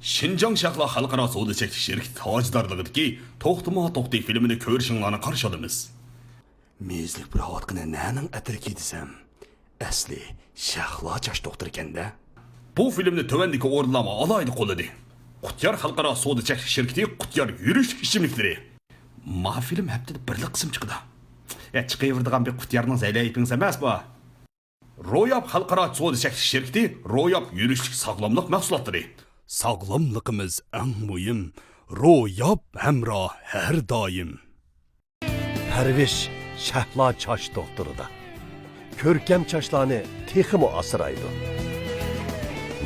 Шинжаң Шахла Халқара Сауда Чекті Şirketi tajdorligidagi To'xtama To'xti filmini ko'rishinglarni qarshi olamiz. Mezlik bir vatqini naning atirki desam, asli Shahlo chash doktor ekanda. Bu filmni tövendeki o'rinlama alaydı qo'lladi. Qutyar Xalqaro Savdo Chekish Şirketi Qutyar yurish ichimliklari. Ma film haftada bir qism chiqdi. Chiqaveradigan bir Qutyarning zaylayipingiz emas bu. Ro'yab Xalqaro Savdo Chekish Şirketi Ro'yab yurishlik sog'lomlik mahsulotlari. Sog'lomligimiz eng muhim. Ro'yob hamroh har doim. Parvish Shahlo chash doktorida. Ko'rkam chashlarni texmo asraydi.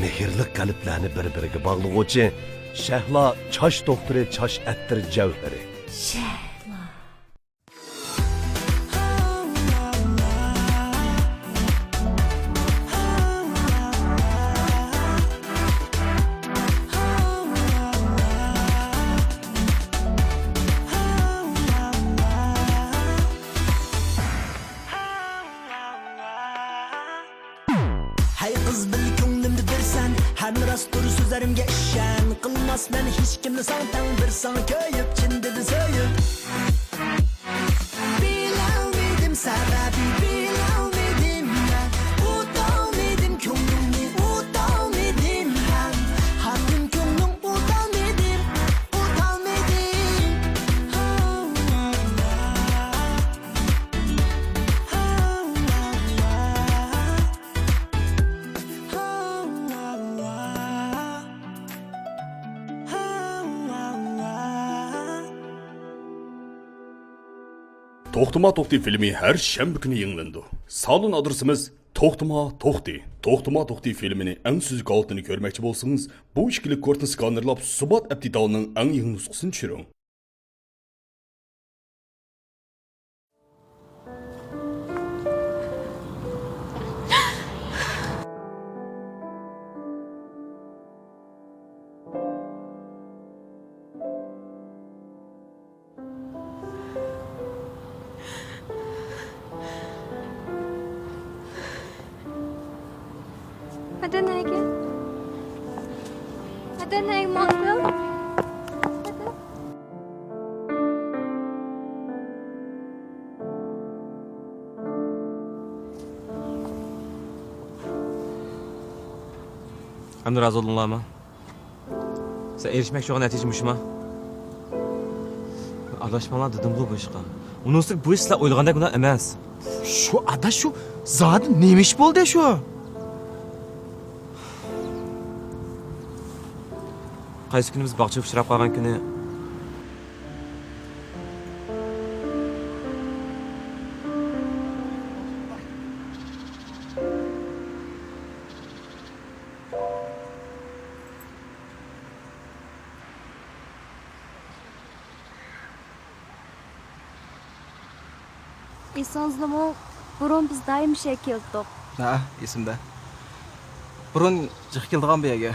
Mehrli qalblarni bir-biriga bog'lovchi Shahlo chash doktori chash attir javhari. Hay kız bil ko'nglimni bersan, hamma rostdur so'zlarimga ishon. Qilmasman hech kimni santan, bir sana ko'yib chin dedi so'yib. Bilolmadim sababi, bilolmadim ben. O'tolmadim ko'nglimni, o'tolmadim ham. Hakim ko'nglim o'tolmadim, o'tolmadim. To'xtama To'xti filmi har shanba kuni yayınlandı. Salon adresimiz To'xtama To'xti. To'xtama To'xti filmini eng suzuk altını ko'rmoqchi bo'lsangiz, bu ishkilik kortni skanerlab Subat Abdidalning eng yangi nusxasini tushiring. Adana'ya. Adana'ya Montville. Hamda razı olunlarmı? Sen erişmek şu an neticeymiş mi? Arlaşmalar dedim bu işe. Onun üstü bu işle oylaganda günah emez. Şu ada şu zaten neymiş boldu şu? Qaysi kunimiz bog'cha uchrab qolgan kuni Esonzlama burun biz daim şey keldik. Ha, esimde. Burun jıq keldigan bu yerga.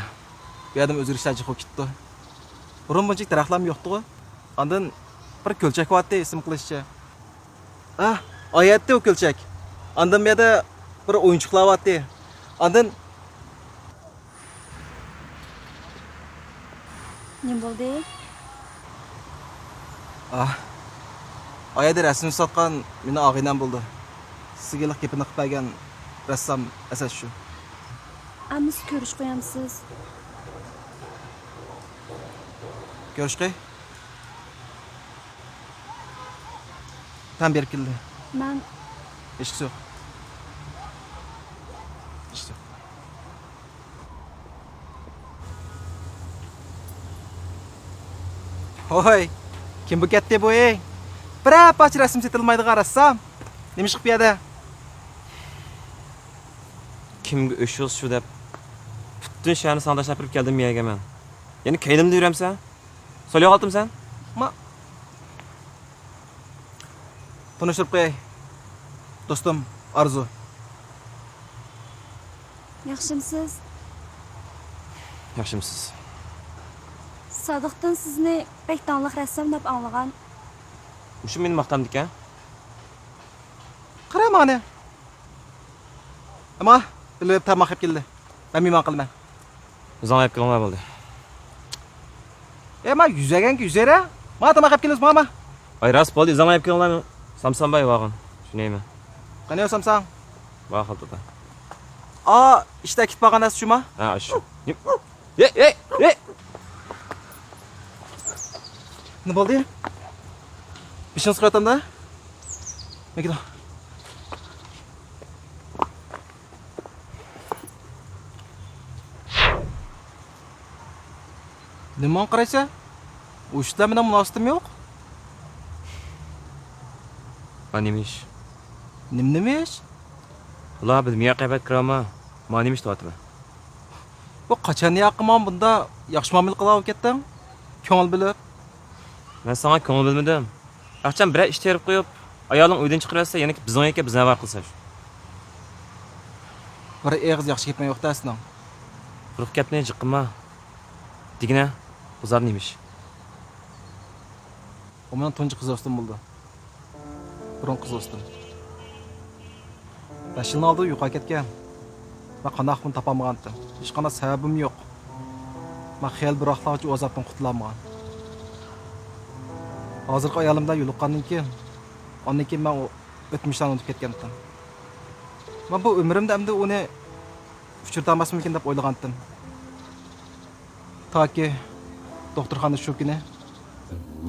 Bu yerdan o'zgarishlar jıq ketdi. Burun bunchalik daraxtlar yo'qdi. Ondan bir ko'lchak bo'lyapti esim qilishcha. Ah, oyatdi o ko'lchak. Ondan bu yerda bir o'yinchiqlar bo'lyapti. Ondan Ne bo'ldi? ah. Oyada rasm sotgan meni og'aynam bo'ldi. Sizga gapini qilib bergan rassom asas shu. Amiz ko'rish qo'yamsiz. Görüşkey. Tam berib keldi. Men Eshik yo'q. İşte. Hoy, kim bu katta bu ey? Bir parcha rasm setilmaydi qarasam. Nima chiqib bu yerda? kimga o'shiz shu deb butun shaharni sandash kirib keldim yerga men. Ya'ni keynimda yuramsan? So'lay qoltimsan? Ma. Tanıştırıp qo'yay. Do'stim Arzu. yaxshimisiz? Yaxshimisiz. Sodiqdan sizni bek tanliq rassom deb anglagan. Shu meni maqtamdik-a? Qara mana. Ama bilib tamam keldi. Ben mimon qilman. O'zing aytganlar bo'ldi. Men yüzəgən ki, yüzərə. Mana tamaq yeb kelamiz, mana. Ay rost bo'ldi, izlamayib kelinglarmi? Samsonbay vag'in. Shunaymi? Qani yo'samsan? Va xaltada. İşte kit bag'an as shuma. Ha, shu. Ey! Ne bo'ldi? İşiniz qilyotamda? Mekida. Nimani qaraysa? U ishlar bilan munosabatim yo'q. Nima ish? Nima ish? Ular biz miya qaybat kirama. Nima ish deyapti? Bu qachon yaqimon bunda yaxshi muomala qilib ketding? Ko'ngil bilib. Men sana ko'ngil bilmadim. Aqcham bir ish terib qo'yib, ayoling uydan chiqarsa, yana bizning aka bizni var qilsa. Bir eg'iz yaxshi ketmay yo'qda aslida. Quruq gapni jiqima. Digina, buzar neymiş? O mening tunji qiz do'stim bo'ldi. Burun qiz do'stim. 5 yildan oldin yo'qolib ketgan. Men qanday qilib topolmagandim. Hech qanday sababim yo'q. Men xiyol bir vaqtlarcha azobdan qutulolmagan. Hozirgi ayolimdan yo'liqqandan keyin, ondan keyin men o'tmishdan unutib ketgandim. Men bu umrimda endi uni uchirtamasmikin deb o'ylagandim. Taki doktorxona shu kuni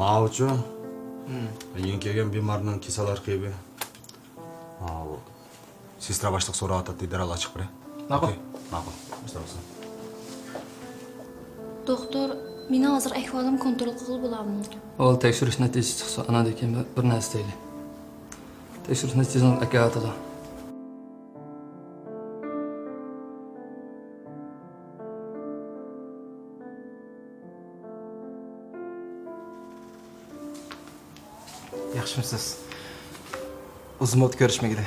Mavcu. Yeni kelgan bemorning kasallar qibi. Sestra boshliq so'rayotdi, daral ochiq bir. Ma'qul. Ma'qul. Mustafa. Doktor, meni hozir ahvolim kontrol qilib bo'ladimi? Oğul tekshirish natijasi chiqsa, anadagi bir narsa deyli. Tekshirish natijasini aka aytadi. Yaxshimisiz? Uzun vaqt ko'rishmagida.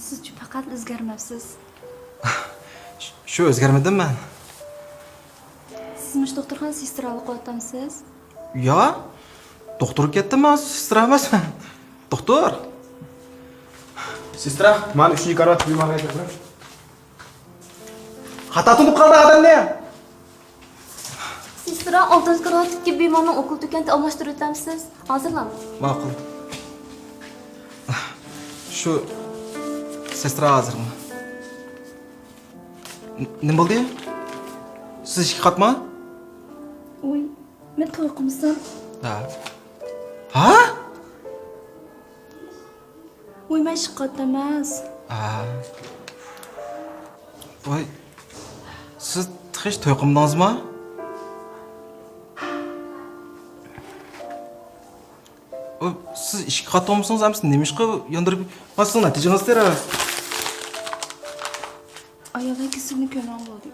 Siz faqat o'zgarmabsiz. Shu o'zgarmadim men. Siz doktorxona sestralik qilyapmisiz? Yo, doktor ketdimi, sestra emasman. Doktor. Sestra, men 3-chi karat bemorga aytdim. Xato tunib qoldi odamni. Sestra 6-qavatdagi bemorni o'qil do'konda almashtirib o'tamsiz? Hozirlan. Ma'qul. Shu sestra hozirmi? Nima bo'ldi? Siz ishga qatma? Uy, men to'y qilsam. Ha? Uy, men ishga qatnamas. Voy. Siz hech to'y qilmadingizmi? Siz ishga qatnamoqsiz, ammo nima ish qilib yondirib, mas'ul natijangiz tera. Ayollar kisini ko'rgan bo'ldi.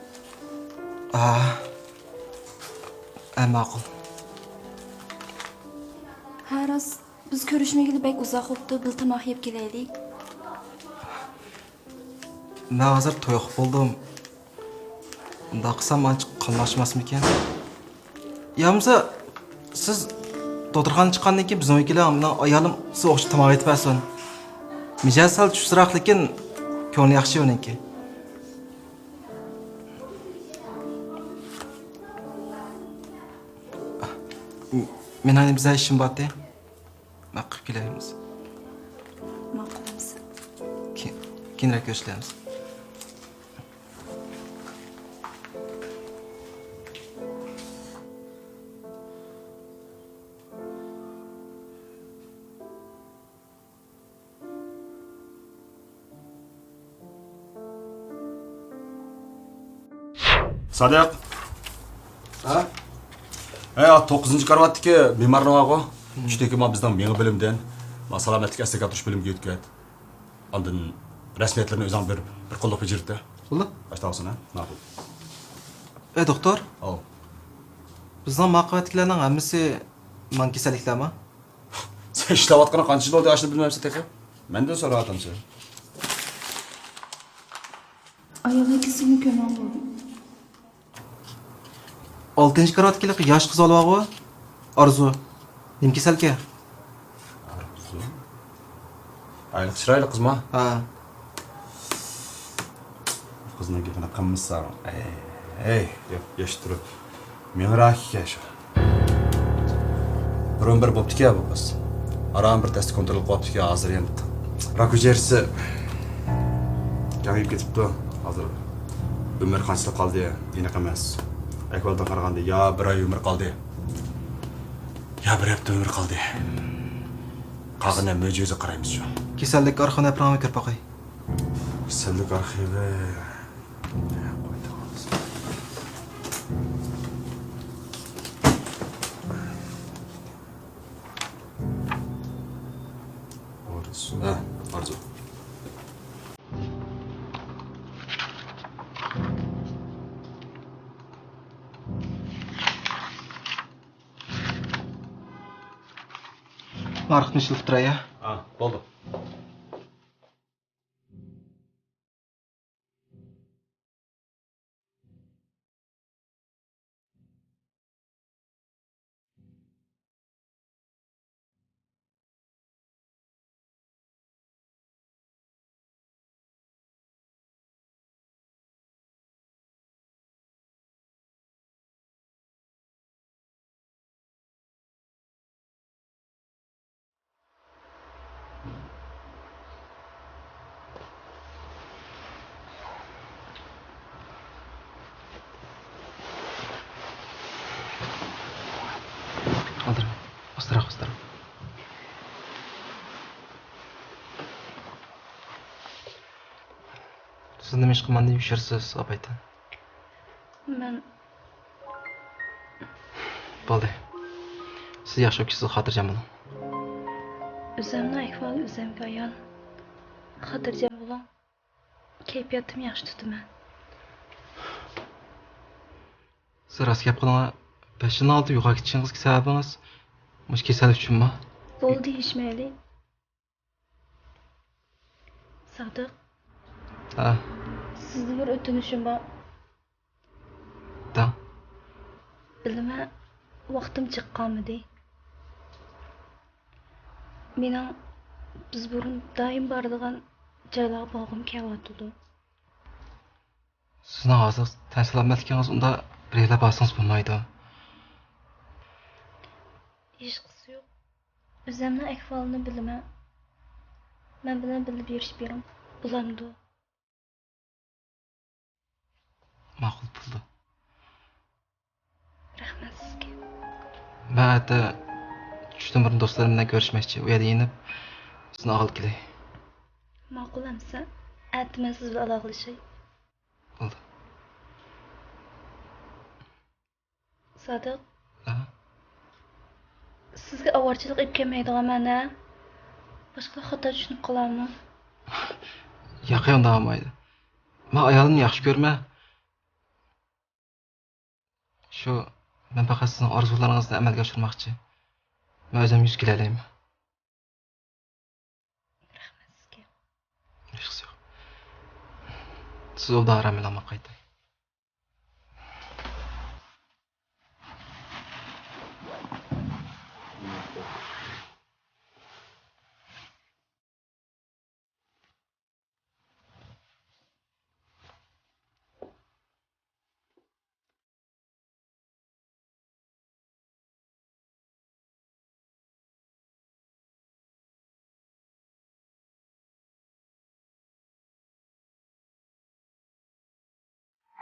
Ma'qul. Haras, biz ko'rishmagili bek uzoq o'tdi, bir tomoq yeb kelaylik. Men hozir to'y qilib bo'ldim. Unda qilsam ancha qilmashmasmikan? Yomsa siz doktorxonadan chiqqandan keyin bizning kelar, men ayolim siz o'xshab tomoq yetib bersin. Mijoz sal tushsiraq, lekin ko'ngli yaxshi uningki. Men hani bize işim battı. Ben qilib kelaymiz. Ma'qulmiz. Keyinroq ko'rishamiz. Sadiq. Ha? 9-chi karavotdagi bemorni og'o. 3dagi ma bizdan menga bilimdan, ma salomatlik asliga turish bilimga yetgan. Ondan rasmiyatlarni o'zim berib, bir qo'llab bajirdi. Bo'ldi? Boshlaysan, ha? Ma'qul. Doktor, Al. bizning maqovatlarning hammasi man kasalliklarmi? Sen ishlayotgan qancha yil bo'ldi ashni bilmaysan teqa? Mendan so'rayapsan. Ayollar kisini ko'rgan bo'ldi. 6-chi karavotdagi yosh qiz olib Arzu. Nima kasalki? Arzu. Ayliq chiroyli qizmi? Ha. Qizning gapini qilmishsan. Ey, deb yosh turib. Мен рахике şu. Burun bir boptu ki bu kız. Aram bir test kontrol qoptu ki hazır endi. Rak hujayrisi kengayib ketibdi. Hazır ömür qancha qoldi? Aniq emas. Ahvoldan qaraganda yo bir oy umr qoldi. Yo bir hafta umr qoldi. Qag'ina mo'jiza qaraymiz shu. Kasallik arxivini yapramı kirib boqay. Kasallik arxivi. Ha, Arzu. Arxivni ishlatib turay ya. Ha, bo'ldi. Aldır. Ostırak. Siz nima ish qilman deb yursiz, opaytan? Men Bo'ldi. Siz yaxshi o'qiysiz, xotirjam bo'ling. o'zimni ahvoli o'zimga ayon. Xotirjam bo'ling. Kayfiyatim yaxshi tutaman. Siz rost gap qiling. 5 yil oldi yo'qqa ketishingizga sababingiz mush kasallik uchunmi? Bo'ldi deyishmayli. Sodiq, Ha, sizni bir o'tinishim bor. da. Bilma, vaqtim chiqqanmidi? Mening biz burun doim boradigan joylarga borg'im kelyotdi. Sizning hozir tan salomatligingiz unda birga borsangiz bo'lmaydi. Hech qisi yo'q. O'zimning ahvolini bilaman. Men bilan bilib yurish berim. Bulamdi. Ma'qul bo'ldi. Rahmat sizga. Ba'da tushdan bir do'stlarim bilan ko'rishmoqchi. U yerda inib sizni olib kelay. Ma'qul amsa, aytman siz bilan aloqalashay. Bo'ldi. Sodiq, Ha? sizga avorchilik qilib kelmaydiganman-a? Boshqa xato tushunib qolarmi? Yo'q, unda olmaydi. Men ayolimni yaxshi ko'rma. Shu, men faqat sizning orzularingizni amalga oshirmoqchi. Men o'zim yuz kelalayman. Rahmat sizga. Hech qisi yo'q. Siz o'da aram bilan qayting.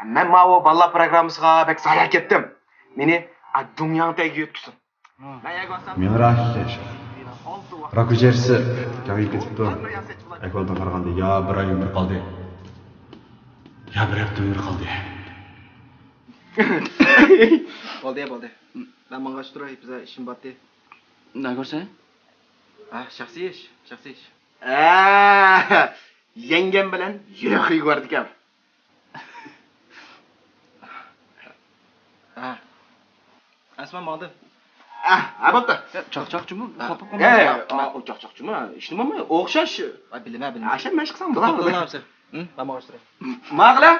Men mavo balla programmasiga bek zarar ketdim. Meni dunyoning tagiga yetkizsin. Men rahiке şu. Rak hujayrisi kengayib ketibdi. Ahvoldan qaraganda yo bir oy umr qoldi. Yo bir hafta umr qoldi. Bo'ldi. Men manga turay, biza ishim botdi. Ne görsen? Ha, shaxsiy ish. Yengem bilan yiroqqa yubordik ham. Ha. Asman bo'ldi. Bo'pti. Chaqchaqchimi? Qopib O chaqchaqchimi? Ishnimi? O'xshash. Bilma. Asha mashq qilsam bo'ladi. Qilaversin. Men manga turay. Maqla?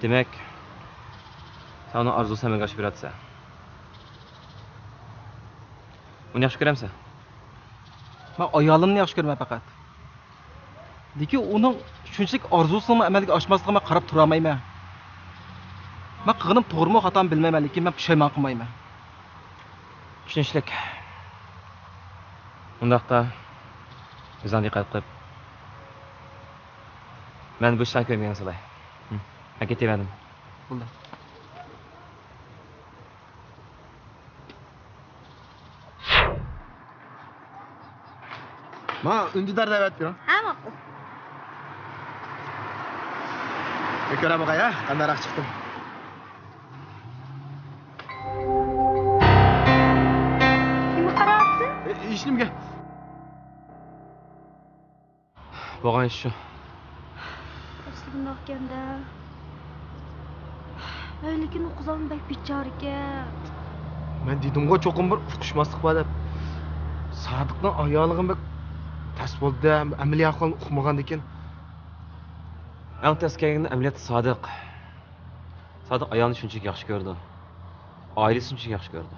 Demak, sen uni orzusi amalga oshib beryapsan. Uni yaxshi ko'ramsan? Men ayolimni yaxshi ko'raman faqat. Lekin uning shunchalik orzusini amalga oshmasligiga qarab tura olmayman. Men qilganim to'g'rimi, xatomi bilmayman, lekin men pushaymon qilmayman. Tushunishlik. Undaqda o'zingga diqqat qilib. Men bu ishni ko'rmagan solay. Men ketaverdim. Bo'ldi. Ma undidar da'vat bering. Ha, ma'qul. Ko'ra boqay, qandaroq chiqdim. Kimga qarayapsiz? Ish nimga? Bo'lgan ish shu. Asli bundoq ekanda. Lekin u qizim bek bichor ekan. Men dedim-ku, cho'qim bir uqishmaslik bor deb. Sodiqning ayolig'im bek tas bo'ldi, amaliyot qilib uqmagan ekan. Eng tez kelgan amaliyot Sodiq. Sodiq ayolni shunchaki yaxshi ko'rdi. Oilasini shunchaki yaxshi ko'rdi.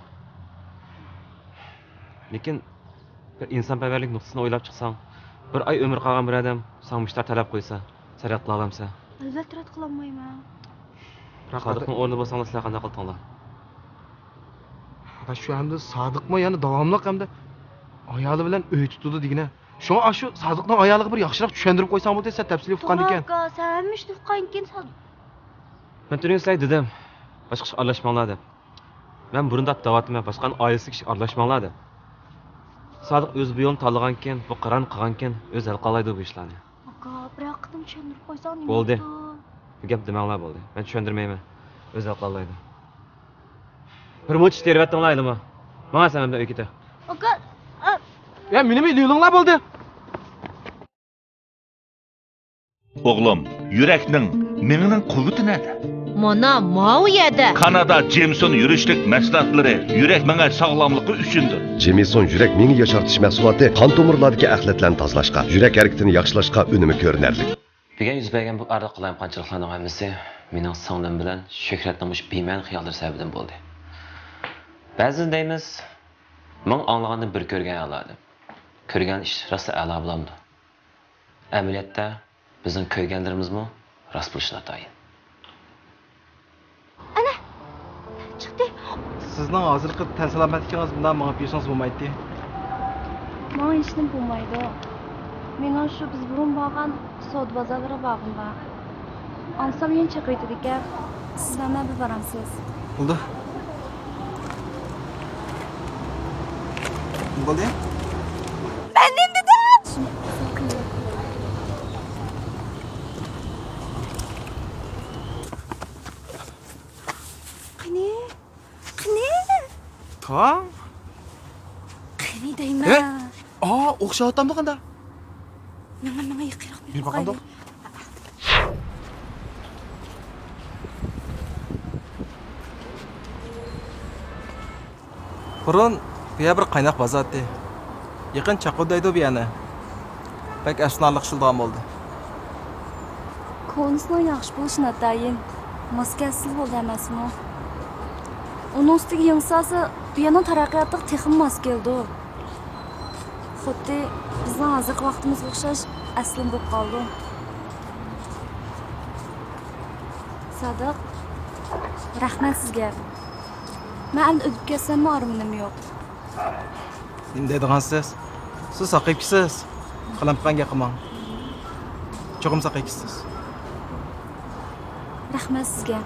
Lekin bir insonparvarlik nuqtasini o'ylab chiqsang, bir oy umr qolgan bir odam senga mushtar talab qo'ysa, sen rad qila olamsan. Albatta rad qila olmayman. Sodiqning o'rnida bo'lsangiz sizlar qanday qildinglar? Ana shu hamda Sodiqmi, ya'ni davomli hamda ayoli bilan uy tutdi degina. Shunga shu Sodiqning ayoliga bir yaxshiroq tushuntirib qo'ysam bo'ldi, sen tafsili uqqan ekan. To'g'ri, sen mish tuqqan ekan. Men turing sizlar dedim. Boshqa kishi aralashmanglar deb. Men burunda davatman, boshqaning oilasi kishi aralashmanglar deb. Sodiq o'z bu yo'lni tanlagan ekan, bu qaran qilgan ekan, o'zi hal qilaydi bu ishlarni. Aka, bir aqdim tushuntirib qo'ysang nima Bo'ldi. Bu gap demanglar bo'ldi. Men tushuntirmayman. O'zi hal qilaydi. Bir moch tervatdinglarmi? Mana sen mendan uy keta. Aka, Ya meni yo'linglar bo'ldi. Oğlum, yüreknin, meninin kuvveti nerede? Mana mau yerda. Kanada Jameson yürüşlük mahsulotları yürek menge sağlamlığı üçündür. Jameson yurak mingi yaşartış mahsuloti qon tomirlaridagi axlatlarni tozalashga, yurak harakatini yaxshilashga unumi ko'rinarli. Bugun yuz bergan bu arda qilayim qanchaliklarning hammasi mening singlim bilan Shuhratning mush bema'ni xiyollar sababidan bo'ldi. Ba'zan deymiz, men anglagandan bir ko'rgan a'lodir. Ko'rgan ish rosa a'lo bo'lamdi. Amaliyotda bizning ko'rganlarimizmi rost bo'lishi notayin. ana. Chiqdi. Sizning hozirgi tan salomatligingiz bilan menga bersangiz bo'lmaydi. Men ishim bo'lmaydi. Mening shu biz burun borgan savdo bozorlari bog'im bor. Ansam men chaqirdi ekan. Siz bilan bir boramsiz. Bo'ldi. Bo'ldi. Ben neyim dedim? Qani? Tamam. Qani deyman. O'xshayotdimmi qanda? Menga yiqiroq Bir baqandoq. Burun bu yer bir qaynoq bozor edi. Yaqin chaquvdaydi bu yana. Bak asnonlik shildigan bo'ldi. Konusning yaxshi bo'lishini atayin. Moskasiz bo'ldi emasmi? Uning ustiga yangsosi bu yana taraqqiyotga texim mos keldi. Xuddi bizning hozirgi vaqtimizga o'xshash aslim bo'lib qoldi. Sodiq, rahmat sizga. Men endi o'tib ketsam armonim yo'q. Nima deydigansiz? Siz saqibkisiz. Qilamqanga qilmang. Cho'qim saqibkisiz. Rahmat sizga.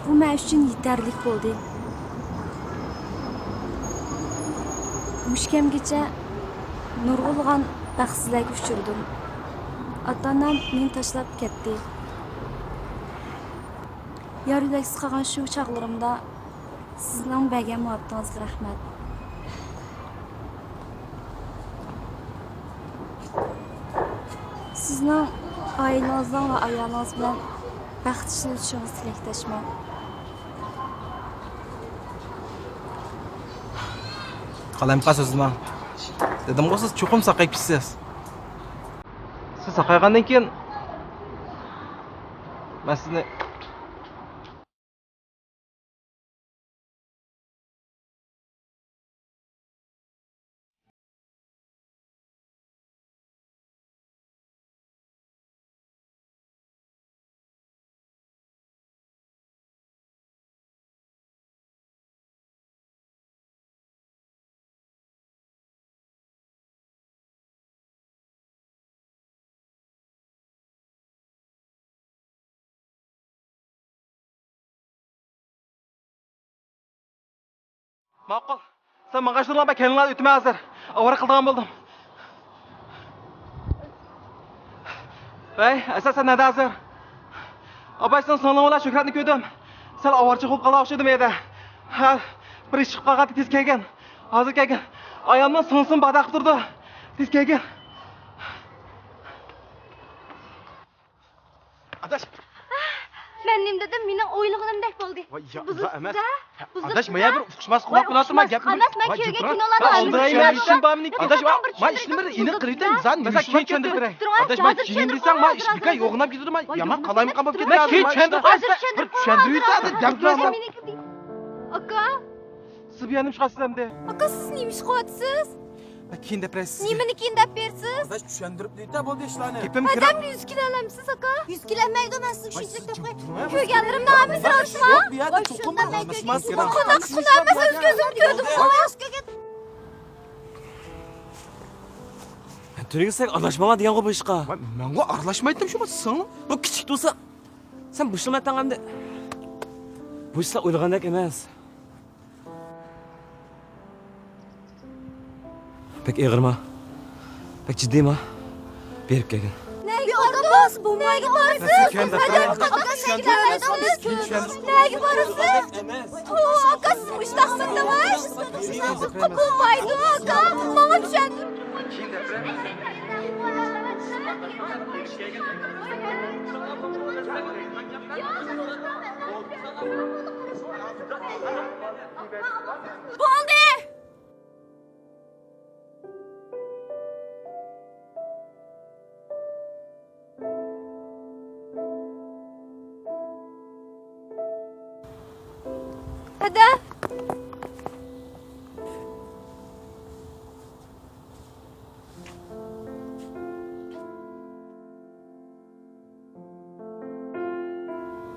Bu men uchun yetarli bo'ldi. Mushkamgacha nurg'ulg'an baxtsizlikka uchirdim. Ota-onam meni tashlab ketdi. Yar yuraksiz qolgan shu chog'larimda sizning bergan muhabbatingizga rahmat. Sizning oilangizdan va ayolingiz bilan baxtli o'tishingizni tilakdoshman. Qalamqa so'zman. Dedim-ku siz cho'qim saqibkisiz. Siz saqaygandan keyin men sizni Ma'qul. Sen mağaşlarla ben kendimle ütüme hazır. Avara kıldığım buldum. Bey, esas sen nerede hazır? Abay sen sanırım ola şükretini köydüm. Sen avarcı olup kala okşadım yedi. Ha, bir iş çıkıp kalktı tez kelgen. Hazır kelgen. Ayağımdan sonsın badaq durdu. Tez kelgen. Adaş. Benim dedim mening o'ylig'imdek bo'ldi. Vay ya, uza emas. Adaş, maya bir uqishmas qulaq bilaturma gap. Emas, men kuyovga kinolarni Aldırayman ishim bormi? Adaş, ma ishni bir ini qildim. Zan mesela keyin tushundirib beray. Adaş, ma keyin desang, ma ish bika yo'g'inab ketadi, ma yomon qalayim qamab ketadi. Men keyin tushundirib qo'ysa, bir tushundirib gap turaman. Aka, Siz bu yanım chiqasizlar-da. aka siz nima ish qilyapsiz? Keyin deb berasiz. Nimani keyin deb bersiz? Adaş tushundirib deydi bo'ldi ishlarni. Gapim Adam 100 kilo alamsiz aka? 100 kilo emaydi ben siz shunchalik deb qo'y. Ko'rganlarimni hammasini olishma. Yo'q, bu yerda cho'qim almasmas. Qanday qilmaysiz o'z ko'zim ko'rdim. Türgüsek anlaşmama diyen bu işqa. Men bu aralashmaydim shu sen. Bu küçük de olsa sen bu işlemi ettiğinde bu işler uygulanak emas. Pek eğirma. Pek ciddiyim ha. Berip gelin. Nega aka bu nega borasiz? Kendi Aka nega borasiz? O aka siz mushtaqsizdimas? Bo'lmaydi aka. Menga tushuntirib. Bo'ldi. Hadi.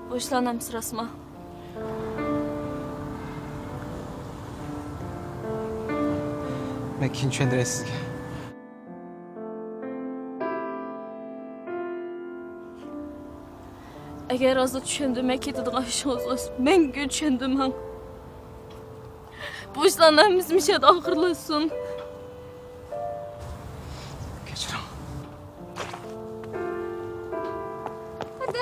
Boşlanamız rasma. Men keyin tushundiray sizga. Eğer az da tushundirmay ketadigan ishimiz menga tushundirmang. Boshlanamiz mishad oxirlasin. Kechiring. Hadi.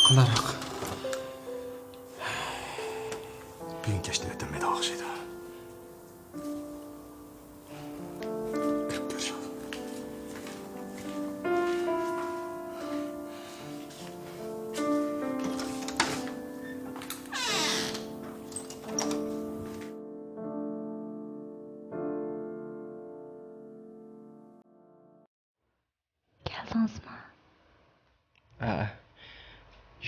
Qanaroq? Bugun kechda o'tmaydi o'xshaydi. Kirib ko'rishim. Geldingizmi? Ha.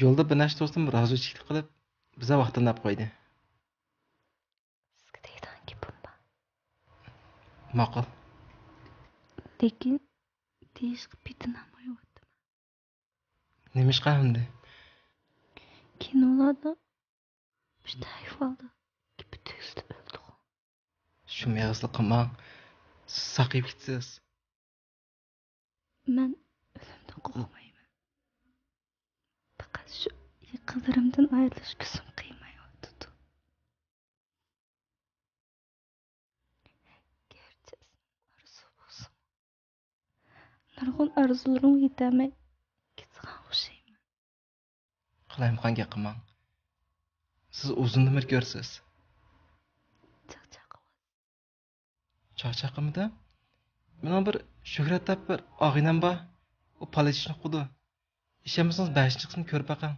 Yo'lda bir narsa do'stim rozichilik qilib, biza vaqtinlab qo'ydi. Sizga deydigan gapim bor. Ma'qul. Lekin deyishga petinolmayapti. Nima ish qilamdi? Kinolarda shunday ahvolda gipi tug'ildi o'ldi. Shu mevzuli qilmang. Siz saqib ketsiz. Men o'limdan qo'rqmayman. Faqat shu yaqinlarimdan ayrilish ko'zim qiymayapti. Garchi arzu bo'lsin. Nurg'un arzularim yetamay ketgan o'xshayman. Qilayim qanga qilmang. Siz o'zinni mir ko'rsiz. Chaqchaqimda men bir Shuhrat deb bir og'inam bor. U palachishni qudi. Ishimizni 5-qismini ko'rib baqang.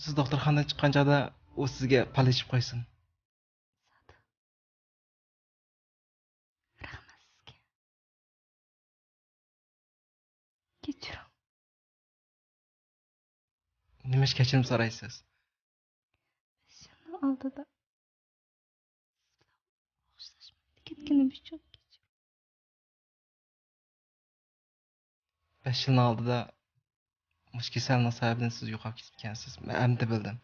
Siz doktorxonadan chiqqan chog'da u sizga palachib qo'ysin. Rahmat sizga. Kechiring. Nima ish kechirim so'raysiz? Shuni oldida ketganim uchun 5 yilning oldida mush kasalning sababidan siz yo'qolib ketgansiz. Men endi bildim.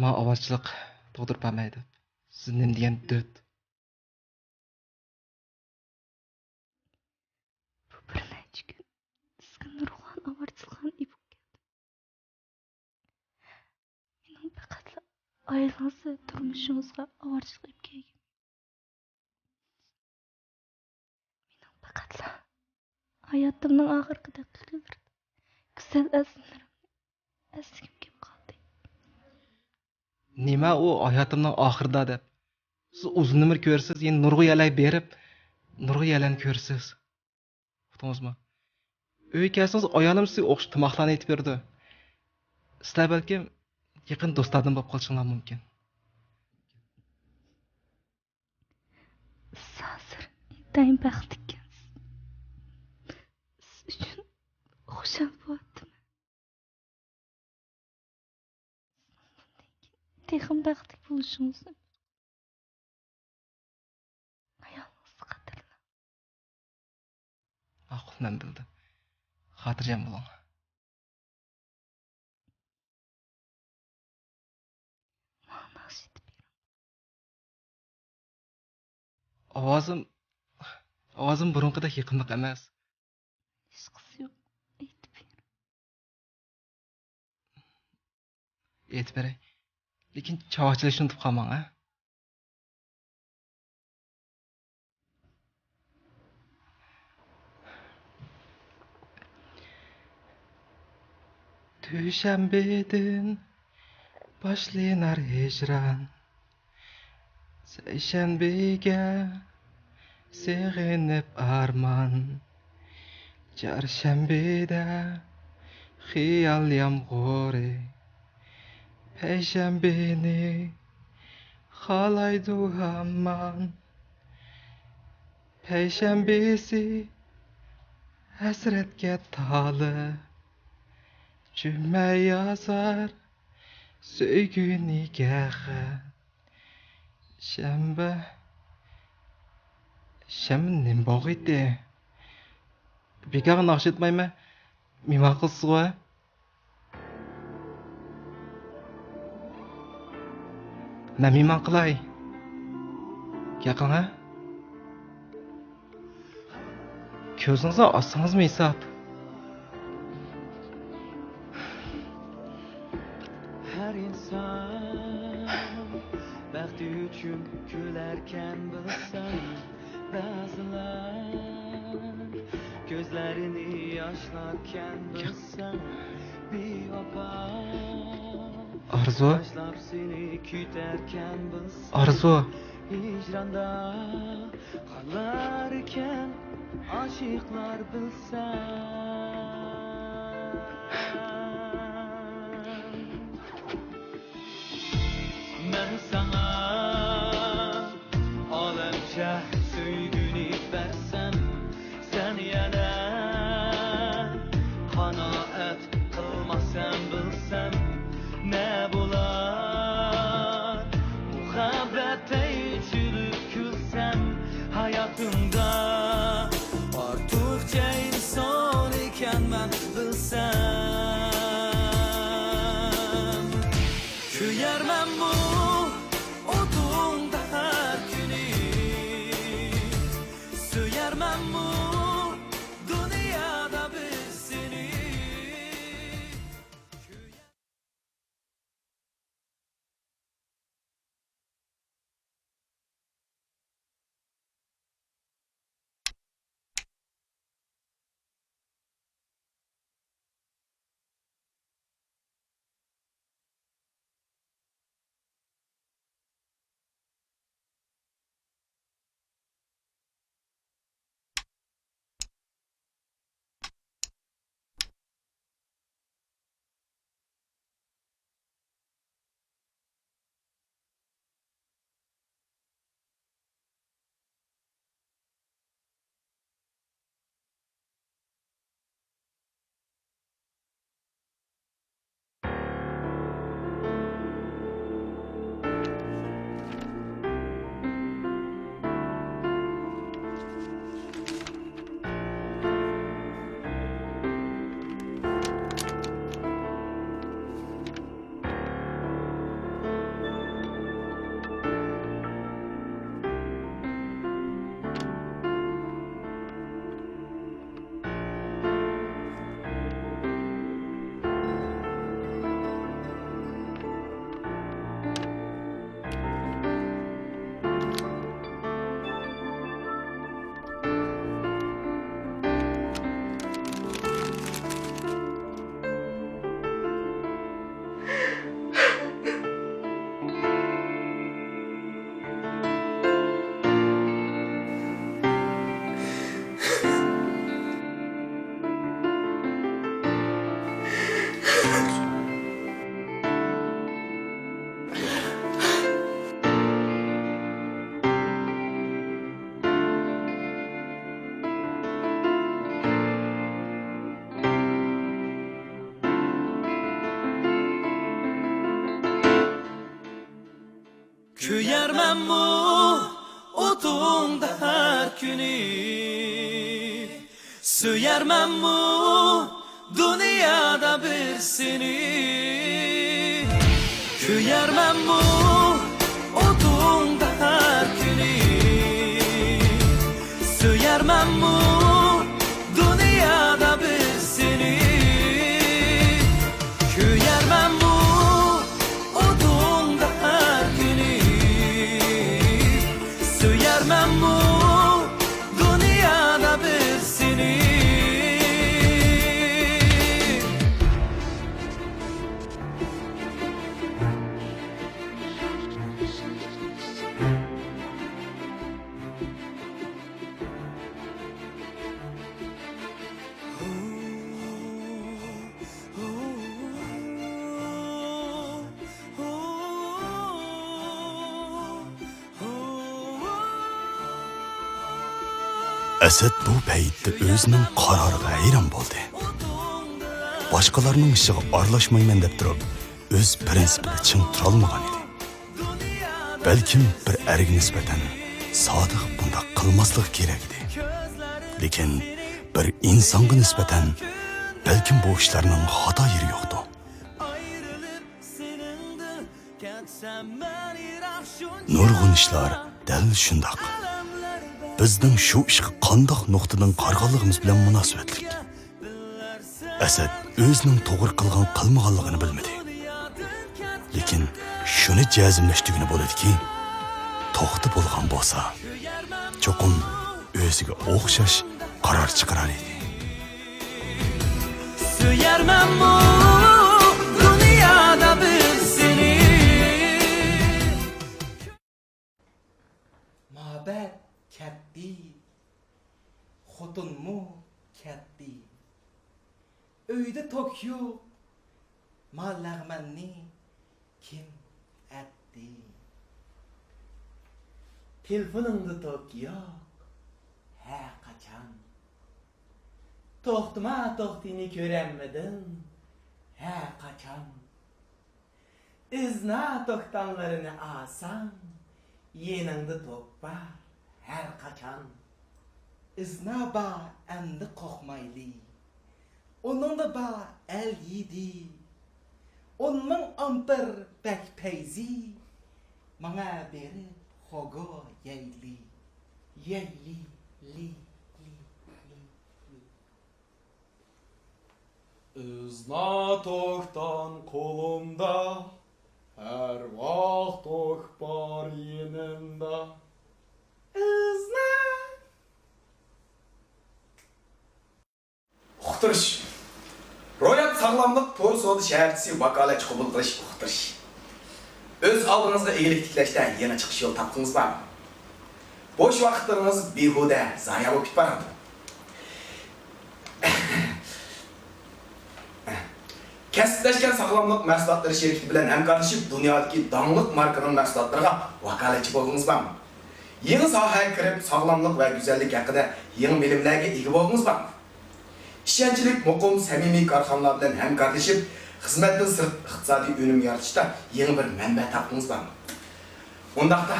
Men ovozchilik tug'dirib bermaydi. Siz nima degan döt. Bu bir necha kun sizga nurg'on ovorchilan ibib keldi. Mening faqat oilangizni turmushingizga ovorchilik ibib kelgan. Mening faqat hayotimning oxirgi daqiqalarida go'zal aslarımni esligim kelib qoldi. Nima u hayotimning oxirida deb. Siz uzun umr ko'rsiz, yana nurg'a yalay berib, nurg'a yalan ko'rsiz. Uqdingizmi? Uyga kelsangiz ayolim sizga o'xshash tomoqlarni aytib berdi. Sizlar balkim yaqin do'stlardan bo'lib qolishingiz mumkin. Siz hozir intayin baxtli ekansiz. Siz uchun xushal bo'lyaptimi? Texim baxtli bo'lishingizni ayolingizga qadrlang. Ma'qulman bildim. Xotirjam bo'ling. Ma'no yetib bering. Ovozim burunqidek yaqinliq emas. Hech qisi yo'q. Aytib bering. Aytib beray. Lekin chavoqchilikni unutib qolmang, ha? Dushanbeden başlanar hicran. Seshanbega sig'inib arman. Chorshanbeda xiyol yomg'iri. Payshanbeni xalaydu hamman. Payshanbesi hasratga toli. Cüme yazar söygü nigahı. Şembe nim bağıydı. Bekar nakşetmayma mimar kılsız var. Ben mimar kılay. Yakın ha? Gözünüze assanız mı hesap? Her insan bəxti üçün gülərkən bilsən, bəzilər gözlərini yaşlarkən bilsən, bir vəfa Arzu, başlap seni kütərkən bilsən, Arzu. hicranda qalarkən aşıqlar bilsən. Ben sana alemçe söygünü versem, sen yine kanaat kılmasam bilsem, ne bular muhabbete içilip külsem, hayatımda arttıkça insan iken ben bilsem. Köyermen bu otunda her günü. Söyermen bu dünyada bir seni. Köyermen bu otunda her günü. Söyermen bu dünyada bir seni. Köyermen bu otunda her günü. Söyermen bu dünyada bir seni. Asad bu paytda o'zining qaroriga hayron bo'ldi. Boshqalarning ishiga aralashmayman deb turib, o'z prinsipida ching tura olmagan edi. Balkim bir erga nisbatan sodiq bunda qilmaslik kerak edi. Lekin bir insonga nisbatan balkim bu ishlarning xato yeri yo'qdi. Nurg'un ishlar dal shundoq. Bizning shu ishga qandoq nuqtadan qarag'anligimiz bilan munosabatlik. Asad o'zining to'g'ri qilgan qilmaganligini bilmadi. Lekin shuni jazmlashdugini bo'ladiki, to'xta bo'lgan bo'lsa, cho'qim o'ziga o'xshash qaror chiqarar edi. Söyermen bu dünyada bir seni. Mabet ketdi, xotinmu ketdi. Uyda tok yo'q, mallag'manni kim etdi? Telefonimda tok yo'q, ha qachon? To'xtama to'xtini ko'ranmadim, ha qachon? İzna to'xtanlarini alsam, yeningda tok bor. Her kaçan izna ba endi qoqmayli. Onun da ba el yedi. Onun ampır bek peyzi. Mana beri hogo yeyli. Yeyli li. İzna tohtan kolumda. Her vaxt toh bar yenimda. Uqtirish. Ro'yat sog'lomlik to'g'ri savdo shaharchisi vakolatchi qabul qilish uqtirish. O'z oldingizga egilik tiklashda yana chiqish yo'l topdingiz bormi? Bo'sh vaqtlaringiz behuda zoya bo'lib ketadi. Kasblashgan sog'lomlik mahsulotlari sherikati bilan hamkorlashib, dunyodagi dongliq markaning mahsulotlariga vakolatchi bo'ldingiz bormi? Yangi sohaga kirib, sog'lomlik va go'zallik haqida yangi bilimlarga ega bo'ldingiz bormi? İşçilik, muqim, samimiy korxonalar bilan hamkorlashib, xizmatdan sirt iqtisodiy unum yaratishda yangi bir manba topdingiz bormi? Undaqda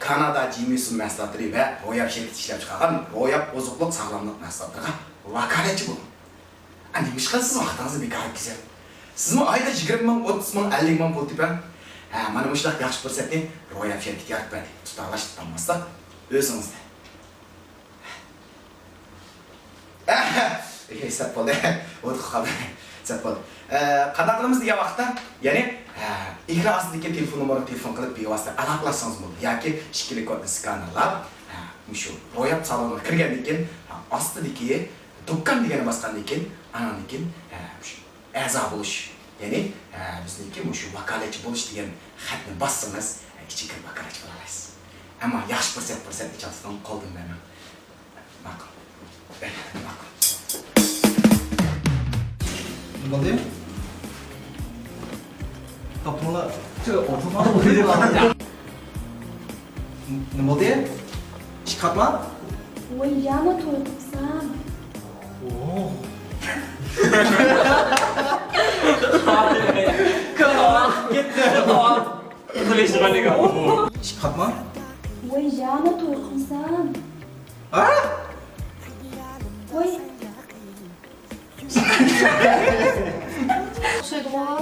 Kanada Jimison mahsulotlari va Royab shirkati ishlab chiqargan Royab oziqliq sog'lomlik mahsulotlariga vakolatchi bo'ling. Ana nima qilasiz vaqtingizni bekor o'tkazasiz? Sizmi oyda 20 ming, 30 ming, 50 ming pul tepang. Mana bu ishlar yaxshi fursatni Royab shirkatiga yaratib tutaqlash tutolmasa o'zingizda. Hesap bo'ldi. O'tib qoldi. Hesap bo'ldi. Qanday qilamiz degan vaqtda, ya'ni ekran ostidagi telefon nomerini telefon qilib bevosita aloqalashsangiz bo'ladi. Yoki shikili kodni skanerlab, shu ro'yab saloniga kirgandan keyin ostidagi do'kon degani bosgandan keyin, anadan keyin a'zo bo'lish, ya'ni bizniki shu vakolatchi bo'lish degan xatni bossangiz, ichiga vakolatchi bo'la olasiz. Ammo yaxshi fursat ichatdan qoldim men. Ma'qul. Ma'qul. Nima deyim? Topmola. Nima deyim? Chiqatma. Voy, yana to'y qilsam. Ketdi. Qilishdi qaniga. İşik katma. Voy jana to'yqinsan. Ha? Voy.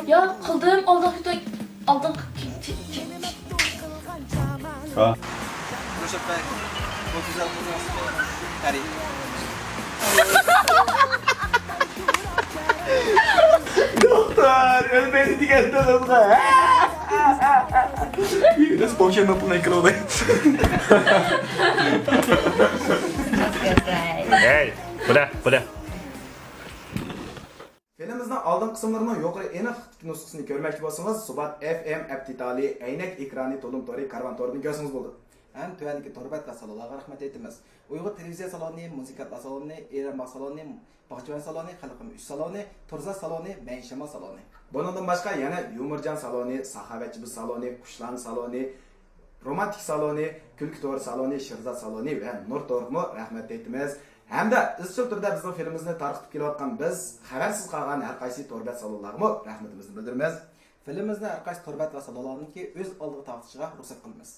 Ya qildim oldingi to'y oldingi Ha. Ruşat Bey, bu güzel kızın aslında Harry. Doktor, ölmedi diye kızga. Nasıl bakayım ben buna ikna olayım? Hey, bu ne? Filmimizin aldın kısımlarının yukarı eniq nusxasını görmekçi bolsanız, Subat FM aptitali aynak ekrani to'lim tori karvan torini ko'rsangiz bo'ldi. Ham tuvandagi torbat va salonlarga rahmat aytamiz. Uyg'ur televiziya saloni, musiqa saloni, Eronbaq saloni, Baqchivan saloni, Xalqim 3 saloni, Turza saloni, Mayshamol saloni. Bundan boshqa yana Yumurjon saloni, Saxovatchi saloni, Qushlan saloni, Romantik saloni, Kulki to'ri saloni, Shirzat saloni va Nur to'riqmo rahmat aytamiz. Hamda izchil turda bizning filmimizni tarqatib kelayotgan biz xabarsiz qolgan har qaysi torbat salonlarga rahmatimizni bildiramiz. Filmimizni har qaysi torbat va salonlarniki o'z oldiga tortishiga ruxsat qilamiz.